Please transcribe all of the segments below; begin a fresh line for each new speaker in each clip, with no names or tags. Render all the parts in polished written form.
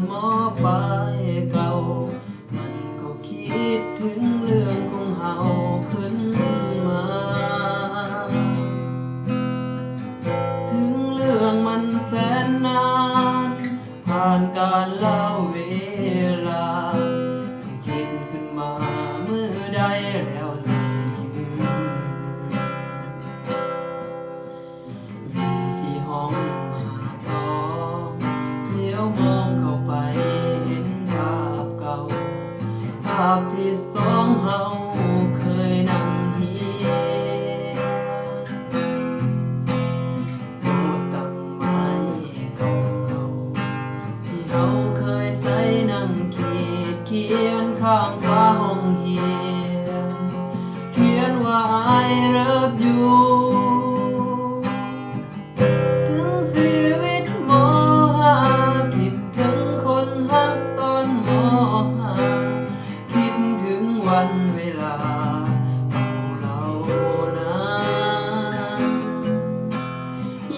หมอปลายเก่ามันก็คิดถึงเรื่องของเฮาขึ้นมาถึงเรื่องมันแสนนานผ่านการเล่าเวลาคิดขึ้นมาเมื่อใดแล้วใจยิ้มอยู่ที่ห้องเลี้ยวมองเข้าไปเห็นภาพเก่าภาพที่สองเฮาเคยนั่งเฮียก็ตั้งไม้เก่าๆที่เฮาเคยใส่นั่งขีดเขียนข้างฝาห้องเฮียนเขียนว่า I love youวันเวลาเรานั้น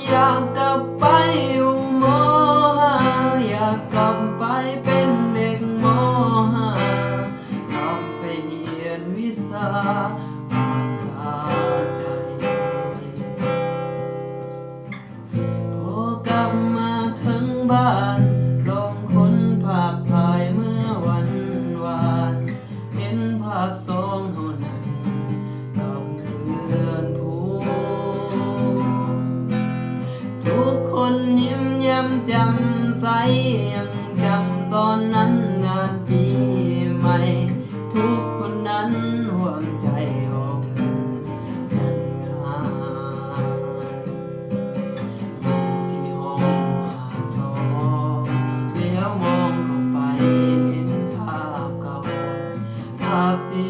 อยากกลับไปอยู่ม.5อยากกลับไปเป็นเด็กม.5กลับไปเรียนวิชาภาษาใจพอกลับมาถึงบ้านลองค้นภาพถ่ายเมื่อวันวานเห็นภาพสองเฮานั้นกับเพื่อนผู้ทุกคนยิ้มแย้มแจ่มใสยังจำตอนนั้นงานปีใหม่ทุกคนนั้นห่วงใจออกเงินจัดงานอยู่ที่ห้องเลี้ยวมองเข้าไปเห็นภาพเก่าภาพที่